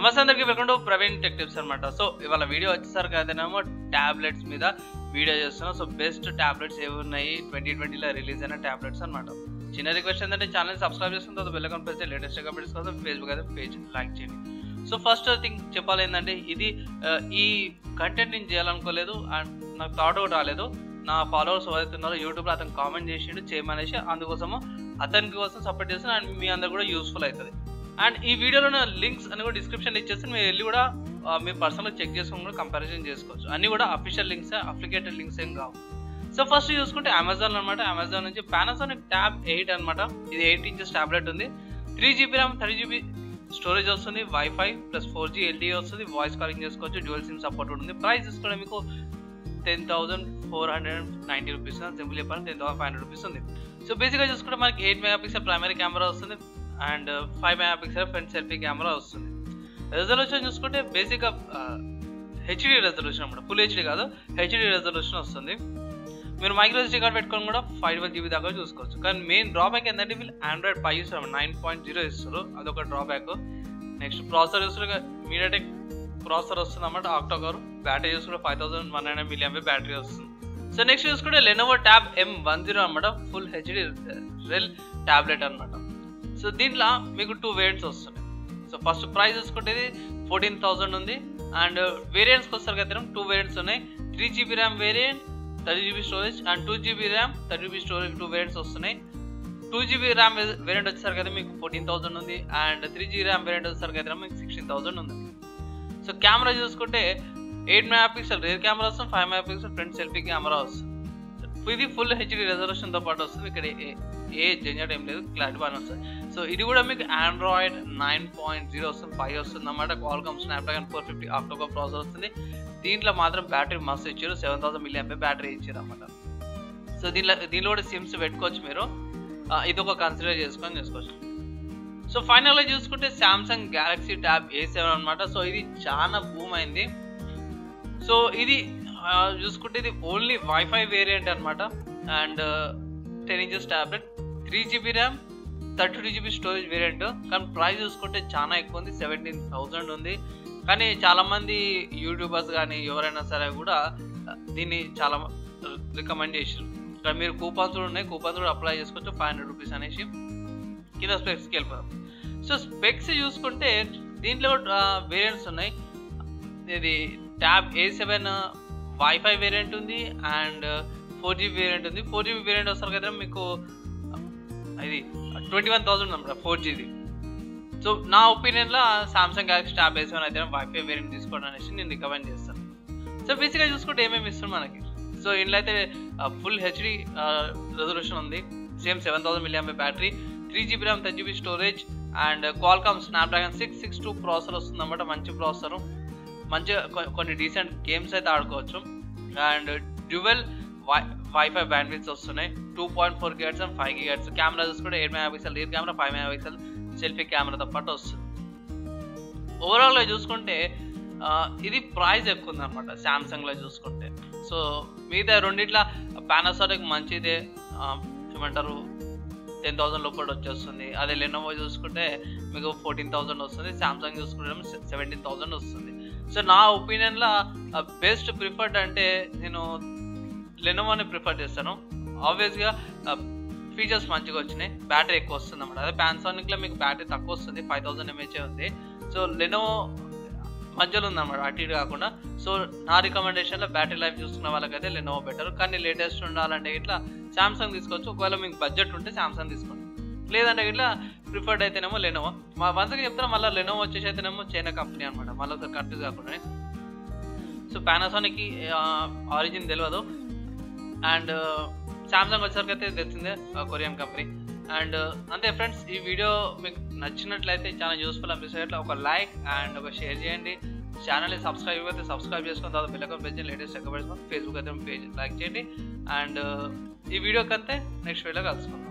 నమస్తే అందరికీ, welcome to Praveen tech tips అనమాట. సో ఇవాళ వీడియో వచ్చేసరికి అయితేనేమో ట్యాబ్లెట్స్ మీద వీడియో చేస్తున్నాం. సో బెస్ట్ ట్యాబ్లెట్స్ ఏవి ఉన్నాయి 2020లో రిలీజ్ అయిన ట్యాబ్లెట్స్ అనమాట. చిన్న రిక్వెస్ట్ ఏంటంటే ఛానల్ సబ్స్క్రైబ్ చేసుకున్న తర్వాత బెల్ ఐకాన్ ప్రెస్ చేసి లేటెస్ట్ అప్డేట్స్ కోసం ఫేస్బుక్ అయితే పేజ్ లైక్ చేయండి. సో ఫస్ట్ థింగ్ చెప్పాలి ఏంటంటే, ఇది ఈ కంటెంట్ నేను చేయాలనుకోలేదు అండ్ నాకు థాట్ కూడా రాలేదు. నా ఫాలోవర్స్ ఎవరైతున్నారో యూట్యూబ్లో అతను కామెంట్ చేసిండు చేయమనేసి, అందుకోసము అతనికి కోసం సపోర్ట్ చేస్తాను అండ్ మీ అందరు కూడా యూస్ఫుల్ అవుతుంది. అండ్ ఈ వీడియోలో లింక్స్ అని కూడా డిస్క్రిప్షన్ ఇచ్చేస్తే మీరు వెళ్ళి కూడా మీ పర్సనల్గా చెక్ చేసుకుని కూడా కంపారిజన్ చేసుకోవచ్చు. అన్నీ కూడా అఫీషియల్ లింక్స్, అప్లికేటెడ్ లింక్స్ ఏం కావు. సో ఫస్ట్ చూసుకుంటే అమెజాన్ అనమాట. అమెజాన్ నుంచి పానాసోనిక్ ట్యాబ్ 8 అనమాట. ఇది 8 ఇంచెస్ ట్యాబ్లెట్ ఉంది. 3GB ర్యామ్ 30GB స్టోరేజ్ వస్తుంది. వైఫై ప్లస్ 4G LTE వస్తుంది. వాయిస్ కాలింగ్ చేసుకోవచ్చు. డ్యూయల్ సిమ్ సపోర్ట్ ఉంటుంది. ప్రైస్ చూసుకుంటే మీకు 10,490 రూపీస్. సింపుల్ చెప్పాలి 10,500 రూపీస్ ఉంది. సో బేసిక్గా చూసుకుంటే మనకి 8 మెగాపిక్సెల్ ప్రైమరీ కెమెరా వస్తుంది and 5 megapixel front selfie camera వస్తుంది. రెజల్యూషన్ చూసుకుంటే బేసిక్గా హెచ్డి రెజల్యూషన్ అనమాట. ఫుల్ హెచ్డి కాదు, హెచ్డి రెజల్యూషన్ వస్తుంది. మీరు మైక్రో SD కార్డ్ పెట్టుకొని కూడా 512GB దాకా చూసుకోవచ్చు. కానీ మెయిన్ డ్రాబ్యాక్ ఏంటంటే వీళ్ళు ఆండ్రాయిడ్ 5 ఇస్తారు, 9.0 ఇస్తారు. అదొక డ్రాబ్యాక్. నెక్స్ట్ ప్రాసెసర్ చూసుకుంటే మీడియాటెక్ ప్రాసెసర్ వస్తుంది అన్నమాట. Octo core. బ్యాటరీ చూసుకుంటే 5100 mAh బ్యాటరీ వస్తుంది. సో నెక్స్ట్ చూసుకుంటే లెనోవో ట్యాబ్ M10 అనమాట. ఫుల్ హెచ్డి రెల్ ట్యాబ్లెట్ అనమాట. సో దీంట్లో మీకు 2 వేరియంట్స్ వస్తున్నాయి. సో ఫస్ట్ ప్రైస్ చూసుకుంటే 14,000 ఉంది. అండ్ వేరియంట్స్కి వస్తారు కదా 2 వేరియంట్స్ ఉన్నాయి. 3GB RAM variant 30GB storage and 2GB RAM 30GB storage 2 variants వస్తున్నాయి. 2GB ర్యామ్ వేరియంట్ వచ్చేసరికి అయితే మీకు 14,000 ఉంది. అండ్ 3GB ర్యామ్ వేరియంట్ వచ్చేసరికి అయితే మీకు 16,000 ఉంది. సో కెమెరా చూసుకుంటే 8 మెగాపిక్సెల్ రేర్ కెమెరా వస్తుంది. 5 మెగాపిక్సెల్ ఫ్రంట్ సెల్ఫీ కెమెరా వస్తుంది. ఇది ఫుల్ హెచ్డి రెజల్యూషన్తో పాటు వస్తుంది. ఇక్కడ ఏ జెన్యూట్ ఏం లేదు, క్లారిటీ బాగానే వస్తుంది. సో ఇది కూడా మీకు ఆండ్రాయిడ్ 9.0 వస్తుంది, 5 వస్తుంది అన్నమాట. Qualcomm Snapdragon 450 octo core processor వస్తుంది. దీంట్లో మాత్రం బ్యాటరీ మస్తు ఇచ్చారు, 7000 mAh బ్యాటరీ ఇచ్చారు అన్నమాట. సో దీనిలో కూడా సిమ్స్ పెట్టుకోవచ్చు మీరు. ఇది ఒక కన్సిడర్ చేసుకొని చేసుకోవచ్చు. సో ఫైనల్గా చూసుకుంటే సామ్సంగ్ గ్యాలక్సీ ట్యాబ్ A7 అనమాట. సో ఇది చాలా బూమ్ అయింది. సో ఇది చూసుకుంటే ఇది ఓన్లీ వైఫై వేరియంట్ అనమాట. And 10 inches tablet, 3GB RAM 32GB storage variant. కానీ ప్రైస్ చూసుకుంటే చాలా ఎక్కువ ఉంది, 17,000 ఉంది. కానీ చాలామంది యూట్యూబర్స్ కానీ ఎవరైనా సరే కూడా దీన్ని చాలా రికమెండ్ చేసారు. ఇక్కడ మీరు కూపన్స్ కూడా ఉన్నాయి, కూపన్స్ కూడా అప్లై చేసుకోవచ్చు. 500 రూపీస్ అనేసి కింద స్పెక్స్కి వెళ్ళిపోతాం. సో స్పెక్స్ చూసుకుంటే దీంట్లో వేరియంట్స్ ఉన్నాయి. ఇది ట్యాబ్ A7 వైఫై వేరియంట్ ఉంది అండ్ 4GB వేరియంట్ ఉంది. 4GB వేరియంట్ వస్తారు కదా మీకు ఇది 21,000 అనమాట 4Gది. సో నా ఒపీనియన్లో సామ్సంగ్ గ్యాలక్సీ ట్యాబ్ A7 అయితే వైఫై వేరియంట్ తీసుకోవడం అనేసి నేను రికమెండ్ చేస్తాను. సో బేసిక్గా చూసుకుంటే ఏమేమి ఇస్తుంది మనకి. సో ఇందులో అయితే ఫుల్ హెచ్డి రెజల్యూషన్ ఉంది. Same 7000 mAh battery, 3GB RAM 30GB storage and Qualcomm Snapdragon 662 processor వస్తుంది అన్నమాట. మంచి ప్రాసెసర్, మంచిగా కొన్ని డీసెంట్ గేమ్స్ అయితే ఆడుకోవచ్చు. అండ్ డ్యూయల్ వైఫై బ్యాండ్విడ్త్ వస్తున్నాయి. 2.4 GHz అండ్ 5 GHz. కెమెరా చూసుకుంటే 8 megapixel rear camera, 5 megapixel selfie కెమెరాతో పాటు వస్తుంది. ఓవరాల్గా చూసుకుంటే ఇది ప్రైస్ ఎక్కువ ఉంది అనమాట సామ్సంగ్లో చూసుకుంటే. సో మిగతా రెండిట్లా పానాసోనిక్ మంచిదే, ఏమంటారు 10,000 లోపల వచ్చేస్తుంది. అదే లెనోవో చూసుకుంటే మీకు 14,000 వస్తుంది. సామ్సంగ్ చూసుకుంటే 17,000 వస్తుంది. సో నా ఒపీనియన్లో బెస్ట్ ప్రిఫర్డ్ అంటే నేను లెనోవోని ప్రిఫర్ చేస్తాను. ఆబ్వియస్గా ఫీచర్స్ మంచిగా వచ్చినాయి, బ్యాటరీ ఎక్కువ వస్తుంది అన్నమాట. అదే పానాసోనిక్లో మీకు బ్యాటరీ తక్కువ వస్తుంది, 5000 mAh ఉంది. సో లెనోవో మధ్యలో ఉందన్నమాట, అటు ఇటు కాకుండా. సో నా రికమెండేషన్లో బ్యాటరీ లైఫ్ చూసుకున్న వాళ్ళకైతే లెనోవో బెటర్. కానీ లేటెస్ట్ ఉండాలంటే ఇట్లా సామ్సంగ్ తీసుకోవచ్చు. ఒకవేళ మీకు బడ్జెట్ ఉంటే సామ్సంగ్ తీసుకోండి, లేదంటే ఇట్లా ప్రిఫర్డ్ అయితేనేమో లెనోవో. వన్స్గా చెప్తాను, మళ్ళీ లెనోవో వచ్చేసి అయితేనేమో చైనా కంపెనీ అనమాట, మళ్ళీ ఒకసారి కన్ఫ్యూజ్ కాకుండా. సో పానాసోనిక్కి ఆరిజిన్ తెలియదు. అండ్ సామ్సంగ్ వచ్చేసరికి అయితే తెలిసిందే కొరియన్ కంపెనీ. అండ్ అంతే ఫ్రెండ్స్, ఈ వీడియో మీకు నచ్చినట్లయితే చాలా యూస్ఫుల్ అనిపిస్తే ఒక లైక్ అండ్ ఒక షేర్ చేయండి. ఛానల్ని సబ్స్క్రైబ్ అయితే సబ్స్క్రైబ్ చేసుకున్న తర్వాత బెల్ ఐకాన్ ప్రెస్ చేయండి. లేటెస్ట్ ఎక్కడ ఫేస్బుక్ అయితే పేజ్ లైక్ చేయండి. అండ్ ఈ వీడియోకి అంతే, నెక్స్ట్ వీడియోలో కలుసుకుందాం.